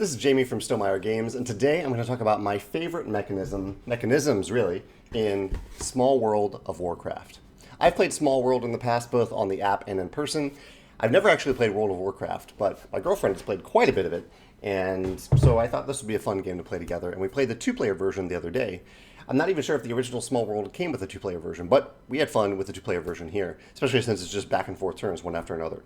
This is Jamey from Stonemeyer Games, and today I'm going to talk about my favorite mechanisms really, in Small World of Warcraft. I've played Small World in the past, both on the app and in person. I've never actually played World of Warcraft, but my girlfriend has played quite a bit of it, and so I thought this would be a fun game to play together, and we played the two-player version the other day. I'm not even sure if the original Small World came with a two-player version, but we had fun with the two-player version here, especially since it's just back and forth turns, one after another.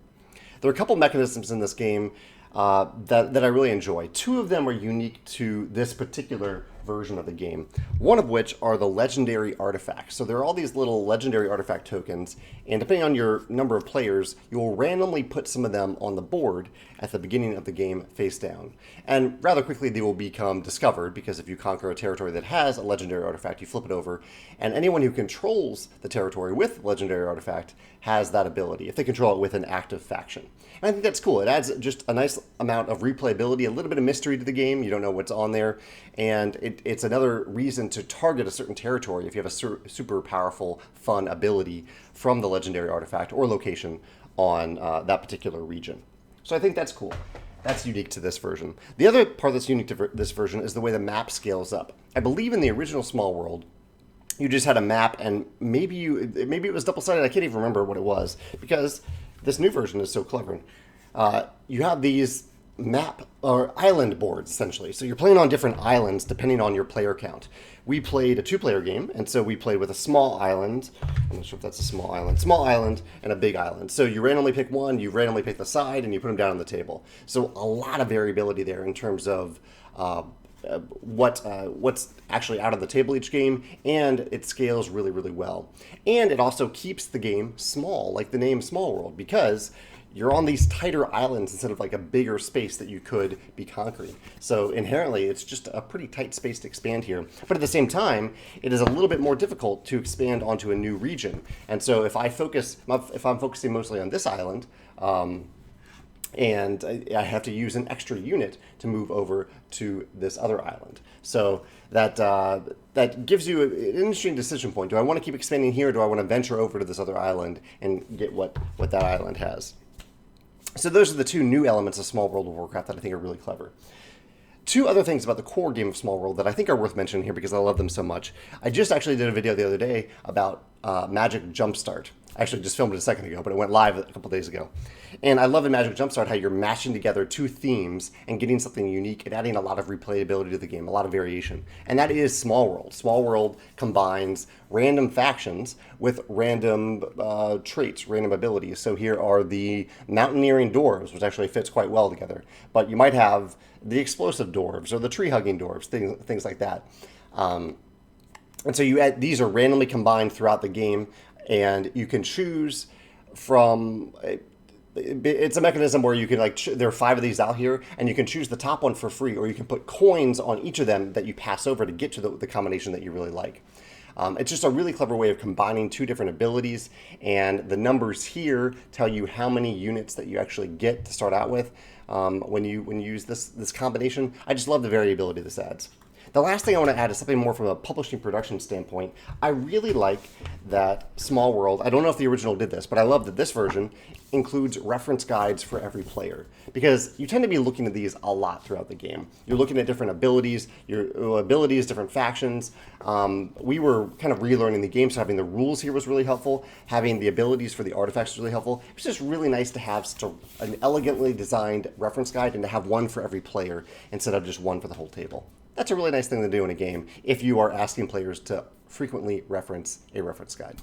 There are a couple mechanisms in this game that I really enjoy. Two of them are unique to this particular version of the game, one of which are the legendary artifacts. So there are all these little legendary artifact tokens, and depending on your number of players, you will randomly put some of them on the board at the beginning of the game face down. And rather quickly they will become discovered, because if you conquer a territory that has a legendary artifact, you flip it over, and anyone who controls the territory with legendary artifact has that ability, if they control it with an active faction. And I think that's cool. It adds just a nice amount of replayability, a little bit of mystery to the game. You don't know what's on there, and it's another reason to target a certain territory if you have a super powerful, fun ability from the legendary artifact or location on that particular region. So I think that's cool. That's unique to this version. The other part that's unique to this version is the way the map scales up. I believe in the original Small World, you just had a map, and maybe it was double-sided. I can't even remember what it was, because this new version is so clever. You have these map or island boards, essentially. So you're playing on different islands depending on your player count. We played a two-player game, and so we played with a small island. I'm not sure if that's a small island and a big island. So you randomly pick one, you randomly pick the side, and you put them down on the table. So a lot of variability there in terms of what's actually out of the table each game, and it scales really, really well. And it also keeps the game small, like the name Small World, because you're on these tighter islands instead of like a bigger space that you could be conquering. So inherently, it's just a pretty tight space to expand here. But at the same time, it is a little bit more difficult to expand onto a new region. And so if I'm focusing mostly on this island, and I have to use an extra unit to move over to this other island. So that gives you an interesting decision point. Do I want to keep expanding here, or do I want to venture over to this other island and get what that island has? So those are the two new elements of Small World of Warcraft that I think are really clever. Two other things about the core game of Small World that I think are worth mentioning here because I love them so much. I just actually did a video the other day about Magic Jumpstart. I actually just filmed it a second ago, but it went live a couple days ago. And I love in Magic Jumpstart how you're mashing together two themes and getting something unique and adding a lot of replayability to the game, a lot of variation. And that is Small World. Small World combines random factions with random traits, random abilities. So here are the Mountaineering Dwarves, which actually fits quite well together. But you might have the Explosive Dwarves or the Tree-Hugging Dwarves, things like that. And so these are randomly combined throughout the game, and you can choose from. It's a mechanism where you can there are 5 of these out here, and you can choose the top one for free, or you can put coins on each of them that you pass over to get to the combination that you really like. It's just a really clever way of combining two different abilities, and the numbers here tell you how many units that you actually get to start out with when you use this combination. I just love the variability this adds. The last thing I want to add is something more from a publishing production standpoint. I really like that Small World, I don't know if the original did this, but I love that this version includes reference guides for every player, because you tend to be looking at these a lot throughout the game. You're looking at different abilities, different factions. We were kind of relearning the game, so having the rules here was really helpful. Having the abilities for the artifacts was really helpful. It was just really nice to have an elegantly designed reference guide and to have one for every player instead of just one for the whole table. That's a really nice thing to do in a game if you are asking players to frequently reference a reference guide.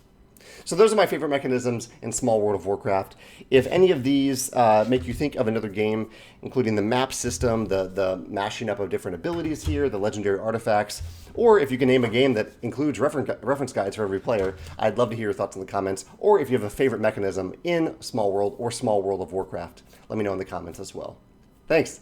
So those are my favorite mechanisms in Small World of Warcraft. If any of these make you think of another game, including the map system, the mashing up of different abilities here, the legendary artifacts, or if you can name a game that includes reference guides for every player, I'd love to hear your thoughts in the comments. Or if you have a favorite mechanism in Small World or Small World of Warcraft, let me know in the comments as well. Thanks.